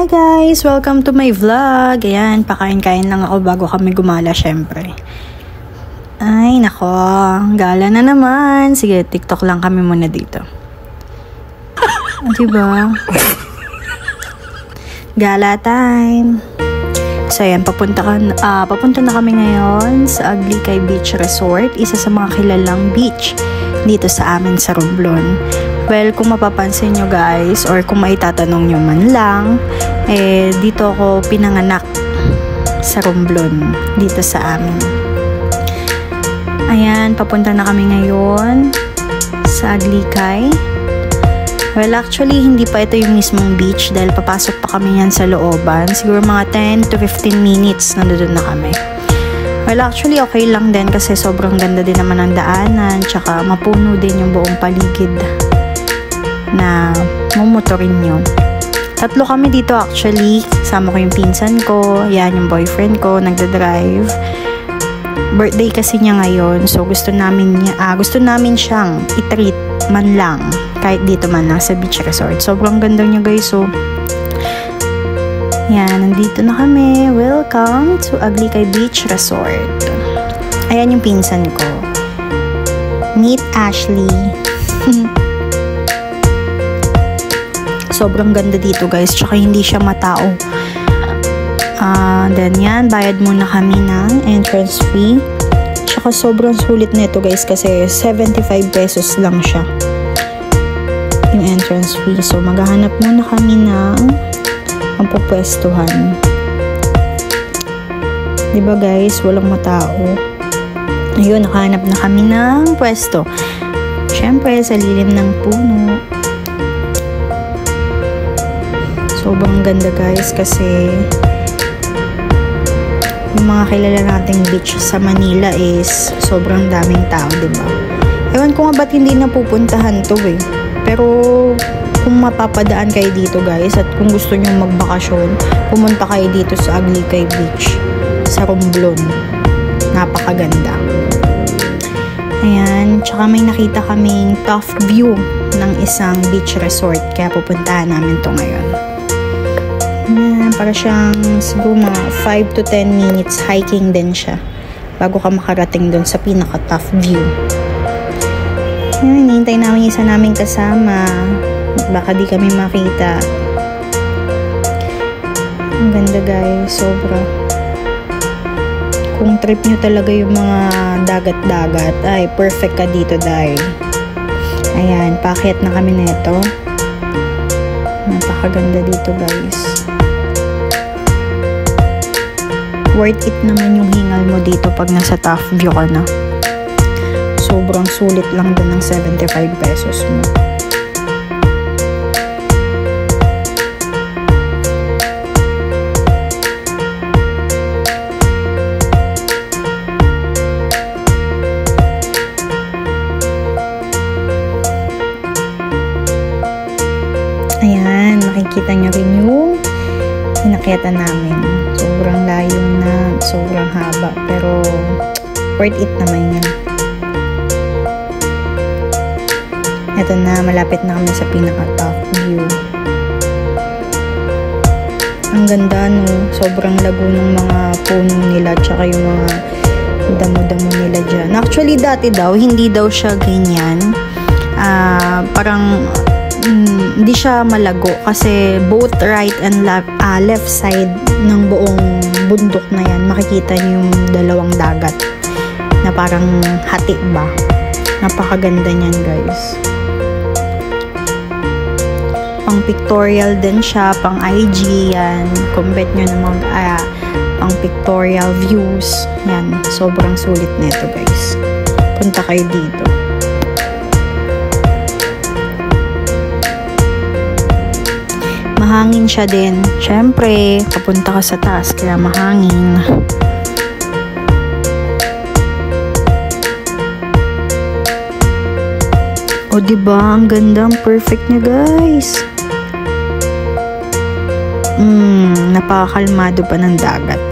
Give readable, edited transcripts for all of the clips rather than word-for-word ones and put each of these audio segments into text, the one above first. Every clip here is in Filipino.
guys! Welcome to my vlog. Ayan, pakain-kain lang ako bago kami gumala syempre. Ay, nako. Gala na naman. Sige, TikTok lang kami muna dito. Diba? Gala time. So, ayan, papunta na kami ngayon sa Aglicay Beach Resort. Isa sa mga kilalang beach dito sa amin sa Romblon. Well, kung mapapansin nyo guys, or kung maitatanong nyo man lang, dito ako pinanganak sa Romblon, dito sa amin. Ayan, papunta na kami ngayon sa Aglicay. Well, actually, hindi pa ito yung mismong beach dahil papasok pa kami yan sa looban. Siguro mga 10 to 15 minutes nandun na kami. Well, actually, okay lang din kasi sobrang ganda din naman ang daanan, tsaka mapuno din yung buong paligid na mumotorin nyo. Tatlo kami dito actually. Kasama ko yung pinsan ko, yan yung boyfriend ko, nagda-drive. Birthday kasi niya ngayon, so gusto namin siyang i-treat man lang, kahit dito man lang sa beach resort. Sobrang ganda niya guys, so yan, nandito na kami. Welcome to Aglicay Beach Resort. Ayan yung pinsan ko. Meet Ashley. Sobrang ganda dito guys, tsaka hindi siya matao. Then yan, bayad muna kami ng entrance fee. Tsaka sobrang sulit nito guys kasi 75 pesos lang siya yung entrance fee. So maghahanap muna kami ng pupwestuhan. Diba guys, walang matao. Ayun, nakahanap na kami ng pwesto. Syempre, sa lilim ng puno. Sobrang ganda guys kasi yung mga kilala nating beach sa Manila is sobrang daming tao, diba? Ewan ko nga ba't hindi napupuntahan to eh. Pero kung mapapadaan kayo dito guys at kung gusto nyo magbakasyon, pumunta kayo dito sa Aglicay Beach sa Romblon. Napakaganda. Ayan, tsaka may nakita kaming top view ng isang beach resort kaya pupuntahan namin to ngayon. Ayan, para siyang siguro mga 5 to 10 minutes hiking din siya bago ka makarating dun sa pinaka-top view. Ayan, hinihintay namin isa naming kasama. Baka di kami makita. Ang ganda guys, sobra. Kung trip nyo talaga yung mga dagat-dagat, ay perfect ka dito dahil. Ayan, paakyat na kami neto. Napakaganda dito guys. Worth it naman yung hingal mo dito pag nasa top view ka na. Sobrang sulit lang din ng 75 pesos mo. Ayan, makikita nyo rin yung pinakyatan namin. Sobrang layo na, sobrang haba, pero worth it naman yan. Ito na, malapit na kami sa pinaka-top view. Ang ganda no, sobrang lago ng mga puno nila, tsaka yung mga damo-damo nila dyan. Actually, dati daw, hindi daw siya ganyan. Parang hindi siya malago kasi both right and left side ng buong bundok na yan makikita niyo yung dalawang dagat na parang hati ba. Napakaganda niyan guys. Pang pictorial din siya, pang IG yan. Compare nyo na pang pictorial views yan. Sobrang sulit nito guys. Punta kayo dito. Mahangin siya din. Syempre, papunta ka sa taas, kaya mahangin. O, diba? Ang ganda, ang perfect niya, guys. Napakakalmado pa ng dagat.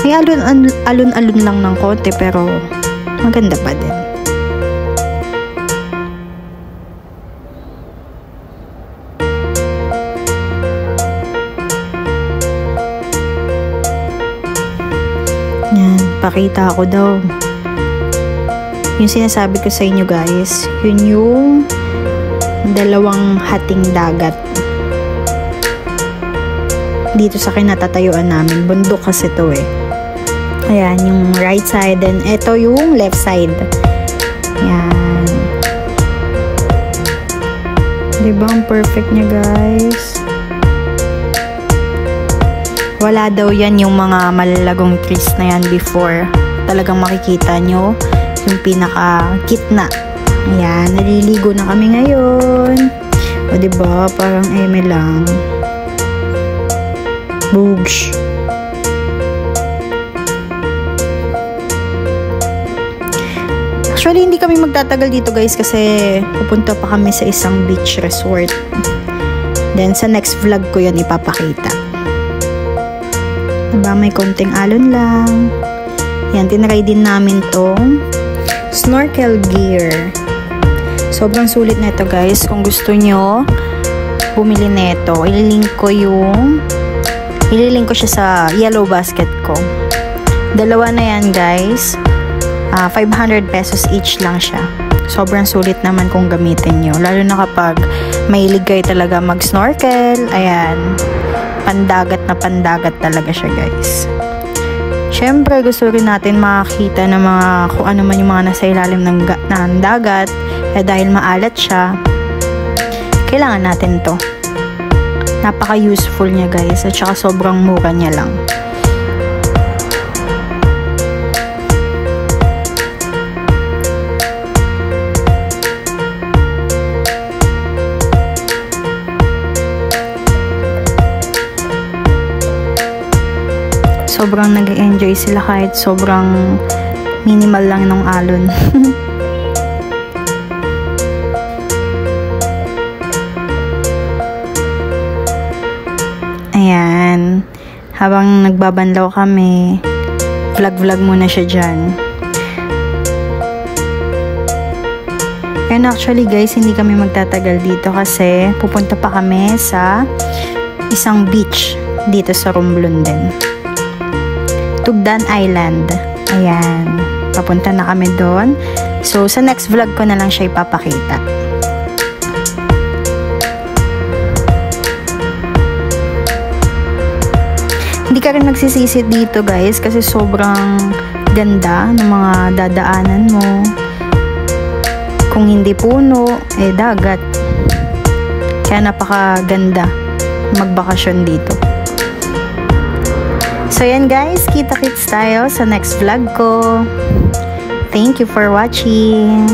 May alon-alon lang ng konti, pero maganda pa din. magpakita ako daw. Yung sinasabi ko sa inyo guys, yun yung dalawang hating dagat. Dito sa kinatatayuan namin, bundok kasi to eh. Ayan, yung right side, and ito yung left side. Ayan. Diba ang perfect niya guys? Wala daw yan yung mga malalagong trees na yan before. Talagang makikita nyo yung pinaka-gitna. Ayan, naliligo na kami ngayon. O diba, parang eme lang. Boogs. Actually, hindi kami magtatagal dito guys kasi pupunta pa kami sa isang beach resort. Then, sa next vlog ko yan ipapakita. Diba, may konting alon lang. Yan, tinry din namin tong snorkel gear. Sobrang sulit na ito guys. Kung gusto nyo bumili nito, ililink ko siya sa yellow basket ko. Dalawa na yan guys. 500 pesos each lang siya. Sobrang sulit naman kung gamitin nyo. Lalo na kapag mahilig kayo talaga mag-snorkel. Ayan. Pandagat na pandagat talaga siya guys. Syempre gusto rin natin makakita ng mga kung ano man yung mga nasa ilalim ng dagat. Dahil maalat siya, kailangan natin to. Napaka-useful niya guys. At saka sobrang mura niya lang. Sobrang nag-enjoy sila kahit sobrang minimal lang ng alon. Ayan. Habang nagbabanlaw kami, vlog muna siya dyan. And actually guys, hindi kami magtatagal dito kasi pupunta pa kami sa isang beach dito sa Romblon din. Tugdan Island. Ayan. Papunta na kami doon. So, sa next vlog ko na lang siya ipapakita. Hindi ka rin magsisisi dito guys kasi sobrang ganda ng mga dadaanan mo. Kung hindi puno, dagat. Kaya napakaganda magbakasyon dito. So yan guys, kita-kits tayo sa next vlog ko. Thank you for watching.